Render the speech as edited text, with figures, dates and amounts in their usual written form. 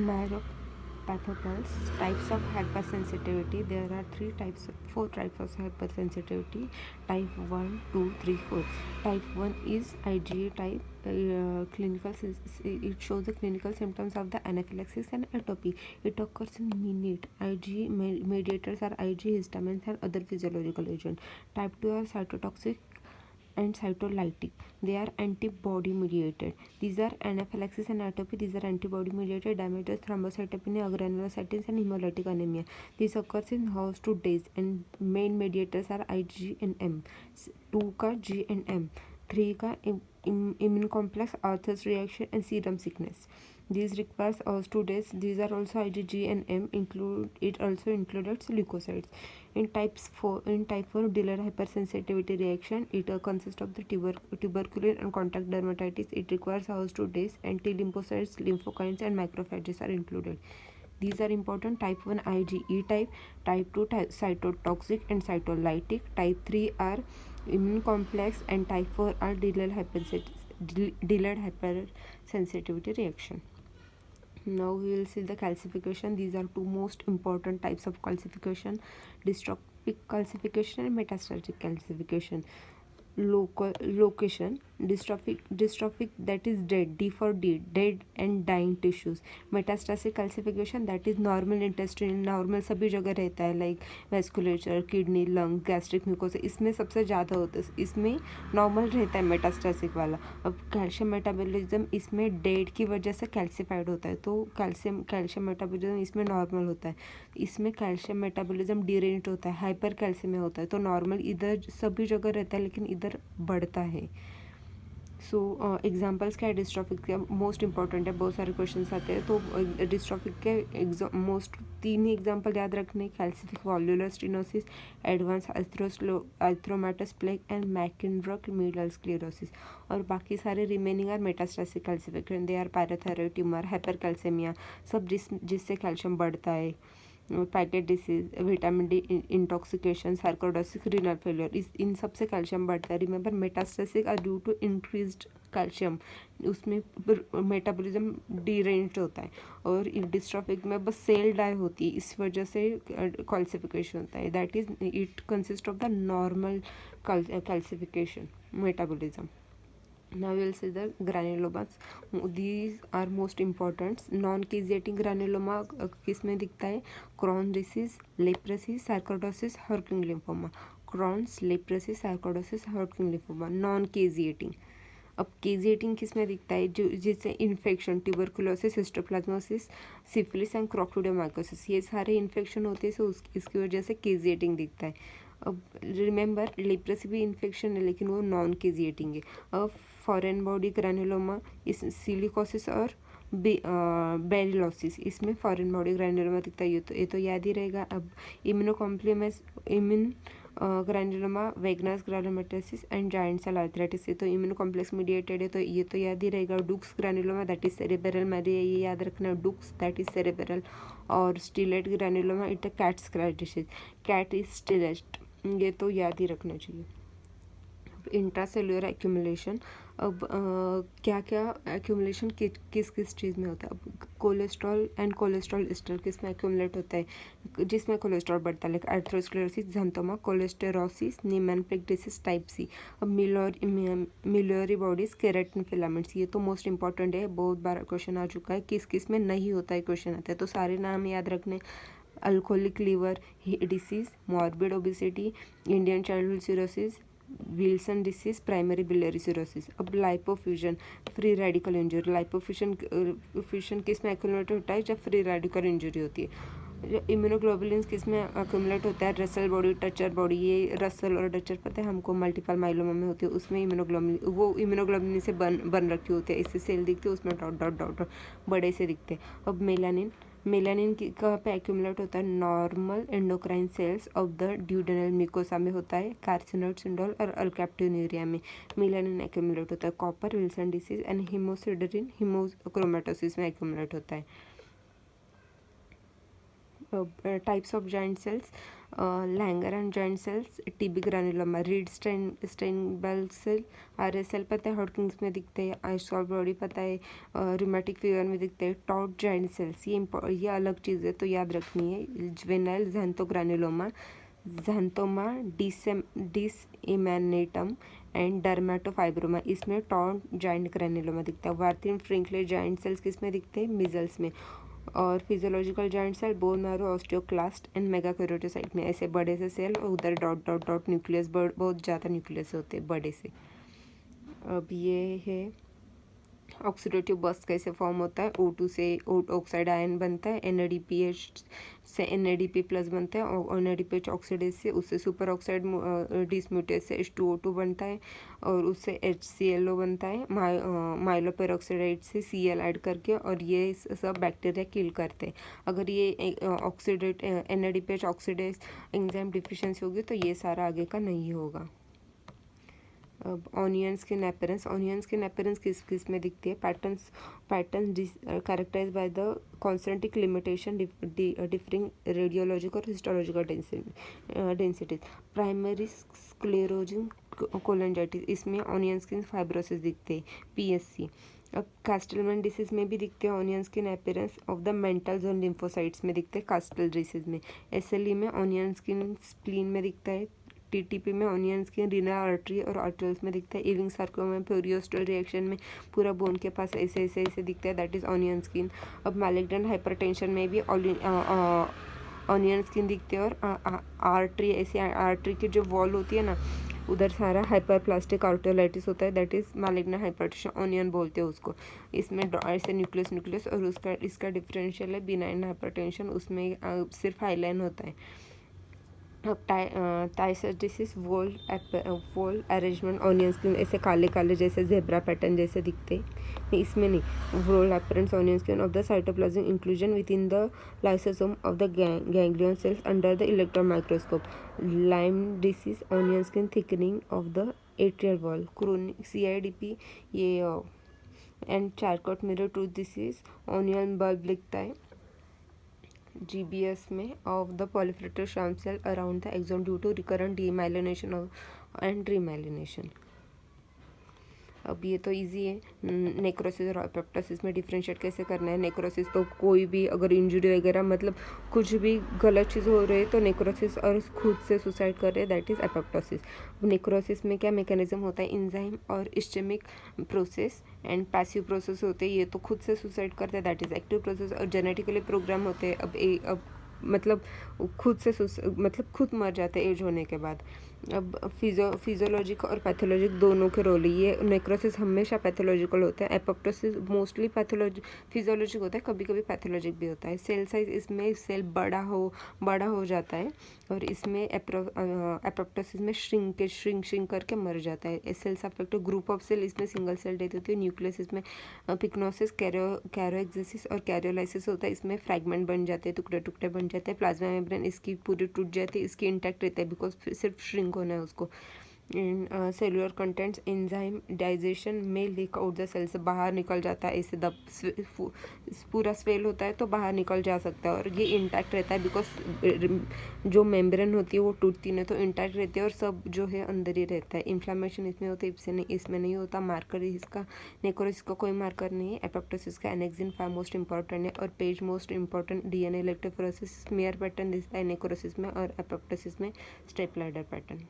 Myelopathocytes. Types of hypersensitivity. There are four types of hypersensitivity. Type 1, 2, 3, 4. Type 1 is IgE type. It shows the clinical symptoms of the anaphylaxis and atopy. It occurs in minute. IgE mediators are IgE, histamines, and other physiological agents. Type 2 are cytotoxic and cytolytic. They are antibody mediated. These are anaphylaxis and atopy. These are antibody mediated damages, thrombocytopenia, granulocytosis, and hemolytic anemia. This occurs in hours to days, and main mediators are Ig and M. 2 का G and M. 3 का immune complex, Arthur's reaction, and serum sickness. These requires hours to days. These are also IgG and M. It also includes leukocytes. In type 4, delayed hypersensitivity reaction, it consists of the tuberculin and contact dermatitis. It requires hours to days. Anti-lymphocytes, lymphokines, and macrophages are included. These are important. Type 1 IgE type, type 2 cytotoxic and cytolytic, type 3 are immune complex, and type 4 are delayed hypersensitivity reaction. Now we will see the calcification. These are two most important types of calcification: dystrophic calcification and metastatic calcification. Location: dystrophic, that is dead, D for dead and dying tissues. Metastatic calcification, that is normal intestine, normal सभी जगह रहता है, like vasculature, kidney, lung, gastric mucosa, इसमें सबसे ज़्यादा होता है, इसमें नॉर्मल रहता है मेटास्टासिक वाला. अब कैल्शियम मेटाबॉलिज्म इसमें डेड की वजह से कैल्सिफाइड होता है, तो कैल्शियम मेटाबॉलिज्म इसमें नॉर्मल होता है. इसमें कैल्शियम मेटाबॉलिज्म डिरेंज होता है, हाइपर कैल्शियम होता है, तो नॉर्मल इधर सभी जगह रहता है लेकिन इधर बढ़ता है. सो एग्जाम्पल्स क्या है डिस्ट्रॉफिक के? मोस्ट इंपॉर्टेंट है, बहुत सारे क्वेश्चन आते हैं, तो डिस्ट्रॉफिक के मोस्ट 3 ही एग्जाम्पल याद रखने: calcific valvular stenosis, advanced atheromatous plaque, and Monckeberg medial sclerosis. और बाकी सारे remaining are metastatic calcification. They are parathyroid tumour, hypercalcaemia, सब जिससे कैल्शियम बढ़ता है, Paget disease, vitamin D intoxication, sarcoidosis, renal failure, इन सब से कैल्शियम बढ़ता है. Remember metastatic are due to increased calcium, उसमें मेटाबॉलिज्म डीरेंज्ड होता है. और डिस्ट्रॉफिक में बस सेल डाई होती है, इस वजह से कैल्सिफिकेशन होता है. That is it consist of the normal calcification metabolism. Now we will see the granulomas. These are most important. Non-caseating granuloma किस में दिखता है? Crohn's disease, leprosy, sarcoidosis, Hodgkin lymphoma. Crohn's, leprosy, sarcoidosis, Hodgkin lymphoma. Non-caseating. अब caseating किस में दिखता है? जो जिससे infection, tuberculosis, histoplasmosis, syphilis and coccidioidomycosis, ये सारे इन्फेक्शन होते हैं, सो इसकी वजह से केजिएटिंग दिखता है. अब रिमेंबर लेप्रेसी भी इन्फेक्शन है लेकिन वो नॉन केजिएटिंग है. अब फॉरेन बॉडी ग्रैनुलोमा, इस सिलिकोसिस और बेरिलोसिस, इसमें फॉरेन बॉडी ग्रैनुलोमा दिखता है. ये तो याद ही रहेगा. अब immunocomplements granuloma, Wegener's granulomatosis and giant cell arthritis, ये तो इम्यूनो कॉम्प्लेक्स मीडिएटेड है, तो ये तो याद ही रहेगा. Durck's granuloma, that is cerebral malaria, ये याद रखना, डुक्स दैट इज सेरेब्रल. और stellate granuloma, it a cat scratch disease, cat is stellate, ये तो याद ही रखना चाहिए. इंट्रासेल्युलर एक्यूमुलेशन, अब क्या क्या एक्यूमुलेशन किस किस चीज़ में होता है? अब कोलेस्ट्रॉल एंड कोलेस्ट्रॉल एस्टर किस में एक्यूमुलेट होता है? जिसमें कोलेस्ट्रॉल बढ़ता है, like atherosclerosis, xanthoma, cholesterolosis, Niemann Pick disease type C. अब मिलियरी बॉडीज, केराटिन फिलामेंट्स, ये तो मोस्ट इंपॉर्टेंट है, बहुत बार क्वेश्चन आ चुका है. किस किस में नहीं होता है क्वेश्चन आता है, तो सारे नाम याद रखने: alcoholic liver disease, morbid obesity, Indian childhood cirrhosis, Wilson disease, primary biliary cirrhosis. अब lipofuscin, free radical injury, lipofuscin किस में एक्यूमुलेट होता है? जब फ्री रेडिकल इंजरी होती है. जो इम्यूनोग्लोबुलिन्स किस में एक्यूमुलेट होता है? रसल बॉडी, टचर बॉडी, ये रसल और टचर पता है हमको, मल्टीपल माइलोमा में होती है, उसमें इम्यूनोग्लोबुलिन से बन रखी होती है, इससे सेल दिखती है, उसमें डॉट डॉट डॉट बड़े से दिखते हैं. अब मेलानिन कहाँ पे एक्यूमुलेट होता है? Normal endocrine cells of the duodenal mucosa में होता है, कार्सिनोइड सिंड्रोम और अल्कैप्टोन्यूरिया में मेलानिन एक्यूमुलेट होता है. Copper, Wilson disease and haemosiderin haemochromatosis में एक्यूमुलेट होता है. Types of giant cells, Langerhans joint cells, TB granuloma, Reed Sternberg cell, RSL पता है हॉटकिंस में दिखते हैं, आइसॉल बॉडी पता है रूमेटिक फीवर में दिखते हैं, टॉट जॉइंट सेल्स ये अलग चीज़ है तो याद रखनी है। जुवेनाइल ज़ैंथोग्रानुलोमा, ज़ैंथोमा डिसइमैनेटम एंड डर्मेटोफाइब्रोमा, इसमें टॉट जॉइंट ग्रैनुलोमा दिखता है। वार्थिन फ्रिंकले जॉइंट सेल्स किस में दिखते हैं? मिजल्स में। और physiological joint cell bone marrow, osteoclast and megakaryocyte में, ऐसे बड़े से सेल और उधर डॉट डॉट डॉट न्यूक्लियस, बहुत ज़्यादा न्यूक्लियस होते हैं बड़े से। अब ये है ऑक्सीडेटिव बर्स्ट कैसे फॉर्म होता है। O2 से ऑक्साइड आयन बनता है, NADPH से NADP+ बनता है, और NADPH ऑक्सीडेज से उससे सुपर ऑक्साइड डिसम्यूटेज से H2O2 बनता है, और उससे HClO बनता है माइलोपेरोक्साइड से Cl ऐड करके, और ये सब बैक्टीरिया किल करते हैं। अगर ये oxidate NADPH oxidase enzyme deficiency होगी तो ये सारा आगे का नहीं होगा। अब ऑनियन स्किन अपीयरेंस किस किस में दिखती है? Patterns characterised by the concentric limitation differing radiological और histological densities. Primary sclerosing cholangitis, इसमें ऑनियन स्किन फाइब्रोसिस दिखते हैं, PSC। अब कास्टलमैन डिसीज में भी दिखते हैं onion skin appearance of the mental zone lymphocytes में दिखते हैं कास्टल डिसीज में। SLE में ऑनियन स्किन स्प्लीन में दिखता है। TTP में ऑनियन स्किन रीनल आर्टरी और आर्टरीज में दिखता है। इविंग सार्कोमा में पेरियोस्टल रिएक्शन में पूरा बोन के पास ऐसे ऐसे ऐसे दिखता है, दैट इज ऑनियन स्किन। अब मैलिग्नेंट हाइपरटेंशन में भी ऑनियन स्किन दिखते हैं, और आर्टरी ऐसी आर्टरी की जो वॉल होती है ना, उधर सारा हाइपरप्लास्टिक आर्टोलाइटिस होता है, that is malignant hypertension, onion बोलते हैं उसको। इसमें ऐसे न्यूक्लियस और इसका डिफरेंशियल है बिनाइन हाइपरटेंशन, उसमें सिर्फ हाईलाइन होता है। अब टाइसस डिसीज वोल अरेंजमेंट ऑनियन स्किन ऐसे काले काले जैसे जेब्रा पैटर्न जैसे दिखते नहीं, इसमें नहीं। Whole appearance onion skin of the cytoplasm inclusion within the lysosome of the ganglion cells under the electron microscope. Lyme disease onion skin thickening of the atrial wall. Chronic CIDP ये and Charcot Marie tooth disease onion bulb दिखता है। GBS में of the proliferative stem cell around the axon due to recurrent demyelination and remyelination। अब ये तो easy है। Necrosis और apoptosis में डिफरेंशिएट कैसे करना है? नेक्रोसिस तो कोई भी अगर इंजरी वगैरह मतलब कुछ भी गलत चीज़ हो रही है तो नेक्रोसिस, और खुद से सुसाइड कर रहे हैं दैट इज़ एपोप्टोसिस। नेक्रोसिस में क्या मैकेनिज्म होता है? इंजाइम और ischaemic process and passive process होते हैं, ये तो खुद से सुसाइड करते हैं दैट इज़ एक्टिव प्रोसेस, और जेनेटिकली प्रोग्राम होते हैं। अब मतलब खुद से मतलब खुद मर जाते हैं एज होने के बाद। अब फिजियोलॉजिक और पैथोलॉजिक दोनों के रोल है। ये नेक्रोसिस हमेशा पैथोलॉजिकल होता है, एपोप्टोसिस मोस्टली फिजियोलॉजिक होता है, कभी कभी पैथोलॉजिक भी होता है। सेल साइज इसमें सेल बड़ा हो जाता है, और इसमें एपोप्टोसिस में श्रिंक करके मर जाता है। Cells affect group of cell, इसमें सिंगल सेल डेथ होती है। न्यूक्लियस इसमें पिक्नोसिस, कैरोएक्सिस और कैरियोलाइसिस होता है, इसमें फ्रैगमेंट बन जाते हैं, टुकड़े टुकड़े बन जाते हैं। प्लाज्मा मेम्ब्रेन इसकी पूरी टूट जाती है, इसकी इंटैक्ट रहता है बिकॉज सिर्फ श्रिंक होना है उसको। सेलुलर कंटेंट्स एंजाइम डाइजेशन में लीक आउट द सेल, से बाहर निकल जाता है, ऐसे पूरा स्वेल होता है तो बाहर निकल जा सकता है, और ये इंटैक्ट रहता है बिकॉज जो मेम्ब्रेन होती है वो टूटती नहीं, तो इंटैक्ट रहती है और सब जो है अंदर ही रहता है। इन्फ्लामेशन इसमें होता है, इसमें नहीं होता। मार्कर इसका नेक्रोसिस का कोई मार्कर नहीं है। एपोप्टोसिस का एनेक्सिन 5 मोस्ट इंपॉर्टेंट है, और page most important DNA electrophoresis smear pattern दिखता है नेक्रोसिस में, और एपोप्टोसिस में स्टेप लैडर पैटर्न।